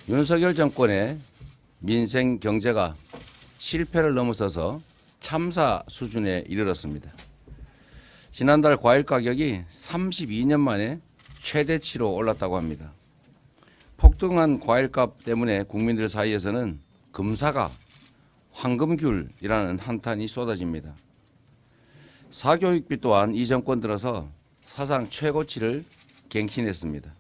윤석열 정권의 민생 경제가 실패를 넘어서서 참사 수준에 이르렀습니다. 지난달 과일 가격이 32년 만에 최대치로 올랐다고 합니다. 폭등한 과일값 때문에 국민들 사이에서는 금사가 황금귤이라는 한탄이 쏟아집니다. 사교육비 또한 이 정권 들어서 사상 최고치를 갱신했습니다.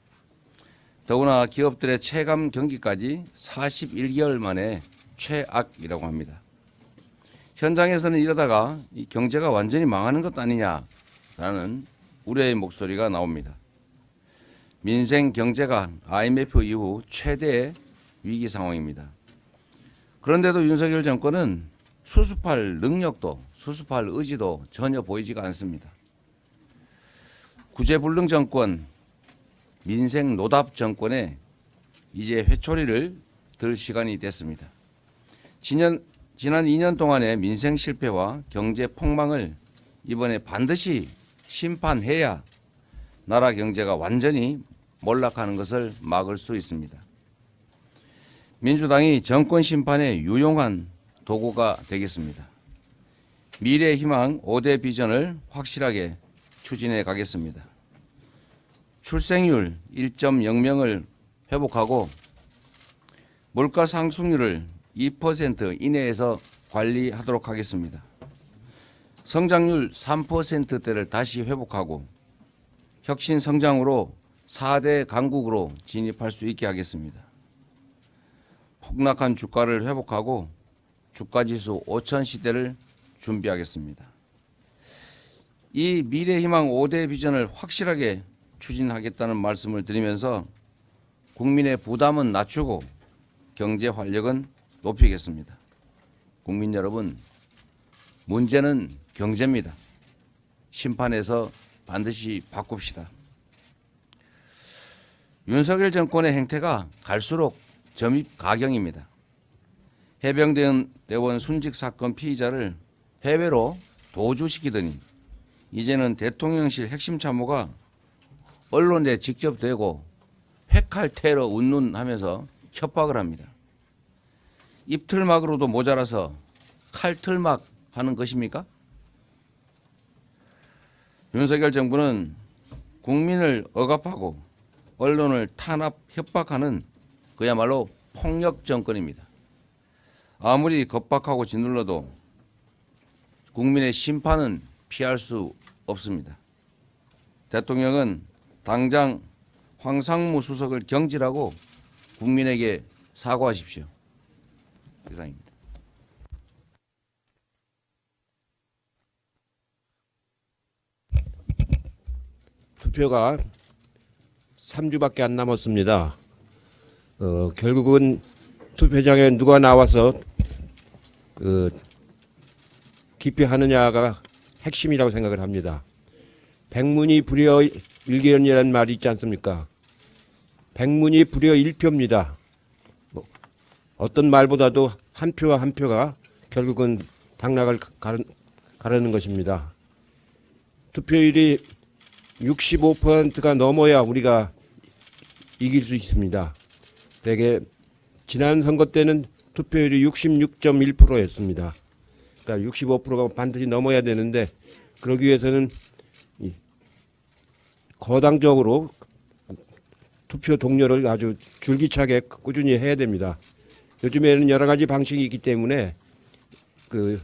더구나 기업들의 체감 경기까지 41개월 만에 최악이라고 합니다. 현장에서는 이러다가 이 경제가 완전히 망하는 것 아니냐라는 우려의 목소리가 나옵니다. 민생 경제가 IMF 이후 최대의 위기 상황입니다. 그런데도 윤석열 정권은 수습할 능력도 수습할 의지도 전혀 보이지가 않습니다. 구제불능 정권, 민생 노답 정권에 이제 회초리를 들 시간이 됐습니다. 지난 2년 동안의 민생 실패와 경제 폭망을 이번에 반드시 심판해야 나라 경제가 완전히 몰락하는 것을 막을 수 있습니다. 민주당이 정권 심판에 유용한 도구가 되겠습니다. 미래의 희망 5대 비전을 확실하게 추진해 가겠습니다. 출생률 1.00을 회복하고 물가 상승률을 2% 이내에서 관리하도록 하겠습니다. 성장률 3%대를 다시 회복하고 혁신 성장으로 4대 강국으로 진입할 수 있게 하겠습니다. 폭락한 주가를 회복하고 주가지수 5000 시대를 준비하겠습니다. 이 미래희망 5대 비전을 확실하게 추진하겠다는 말씀을 드리면서 국민의 부담은 낮추고 경제 활력은 높이겠습니다. 국민 여러분, 문제는 경제입니다. 심판에서 반드시 바꿉시다. 윤석열 정권의 행태가 갈수록 점입가경입니다. 해병대원 순직 사건 피의자를 해외로 도주시키더니 이제는 대통령실 핵심 참모가 언론에 직접 대고 핵할 테러 운운하면서 협박을 합니다. 입틀막으로도 모자라서 칼틀막 하는 것입니까? 윤석열 정부는 국민을 억압하고 언론을 탄압 협박하는 그야말로 폭력 정권입니다. 아무리 겁박하고 짓눌러도 국민의 심판은 피할 수 없습니다. 대통령은 당장 황상무 수석을 경질하고 국민에게 사과하십시오. 이상입니다. 투표가 3주밖에 안 남았습니다. 결국은 투표장에 누가 나와서 기표하느냐가 핵심이라고 생각을 합니다. 백문이 불여 일견이라는 말이 있지 않습니까? 백문이 불여 일표입니다. 어떤 말보다도 한 표와 한 표가 결국은 당락을 가르는 것입니다. 투표율이 65%가 넘어야 우리가 이길 수 있습니다. 대개 지난 선거 때는 투표율이 66.1%였습니다. 그러니까 65%가 반드시 넘어야 되는데 그러기 위해서는 거당적으로 투표 동료를 아주 줄기차게 꾸준히 해야 됩니다. 요즘에는 여러 가지 방식이 있기 때문에 그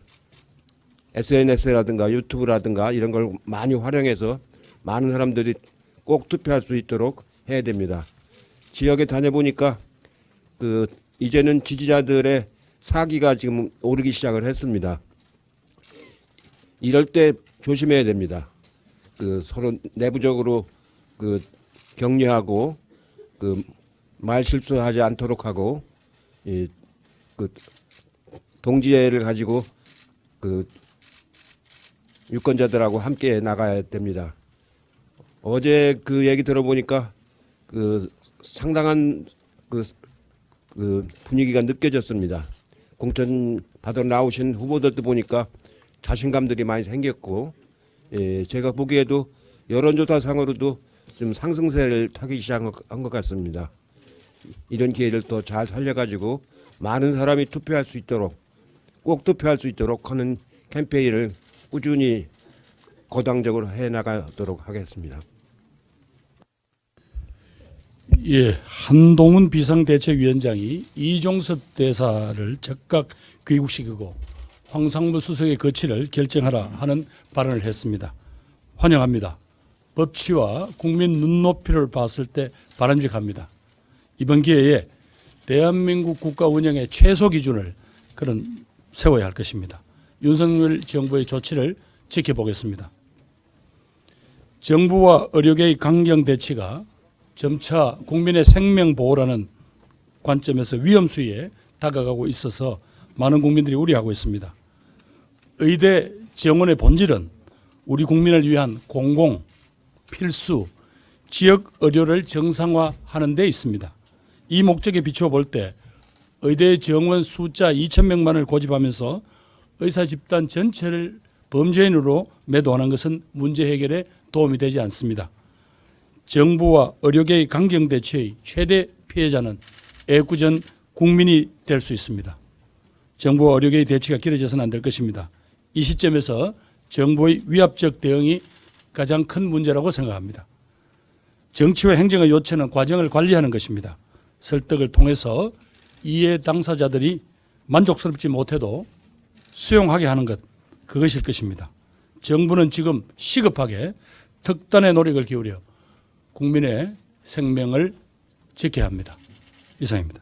SNS라든가 유튜브라든가 이런 걸 많이 활용해서 많은 사람들이 꼭 투표할 수 있도록 해야 됩니다. 지역에 다녀보니까 이제는 지지자들의 사기가 지금 오르기 시작을 했습니다. 이럴 때 조심해야 됩니다. 서로 내부적으로 격려하고 말 실수하지 않도록 하고 동지애를 가지고 유권자들하고 함께 나가야 됩니다. 어제 그 얘기 들어보니까 상당한 분위기가 느껴졌습니다. 공천 받아 나오신 후보들도 보니까 자신감들이 많이 생겼고, 제가 보기에도 여론조사상으로도 좀 상승세를 타기 시작한 것 같습니다. 이런 기회를 또 잘 살려가지고 많은 사람이 투표할 수 있도록 꼭 투표할 수 있도록 하는 캠페인을 꾸준히 거당적으로 해나가도록 하겠습니다. 예, 한동훈 비상대책위원장이 이종섭 대사를 즉각 귀국시키고 황상무 수석의 거취를 결정하라 하는 발언을 했습니다. 환영합니다. 법치와 국민 눈높이를 봤을 때 바람직합니다. 이번 기회에 대한민국 국가 운영의 최소 기준을 세워야 할 것입니다. 윤석열 정부의 조치를 지켜보겠습니다. 정부와 의료계의 강경 대치가 점차 국민의 생명 보호라는 관점에서 위험수위에 다가가고 있어서 많은 국민들이 우려하고 있습니다. 의대 지원의 본질은 우리 국민을 위한 공공, 필수, 지역 의료를 정상화하는 데 있습니다. 이 목적에 비추어 볼 때 의대 정원 숫자 2,000명만을 고집하면서 의사 집단 전체를 범죄인으로 매도하는 것은 문제 해결에 도움이 되지 않습니다. 정부와 의료계의 강경 대치의 최대 피해자는 애꿎은 국민이 될 수 있습니다. 정부와 의료계의 대치가 길어져서는 안 될 것입니다. 이 시점에서 정부의 위압적 대응이 가장 큰 문제라고 생각합니다. 정치와 행정의 요체는 과정을 관리하는 것입니다. 설득을 통해서 이해 당사자들이 만족스럽지 못해도 수용하게 하는 것, 그것일 것입니다. 정부는 지금 시급하게 특단의 노력을 기울여 국민의 생명을 지켜야 합니다. 이상입니다.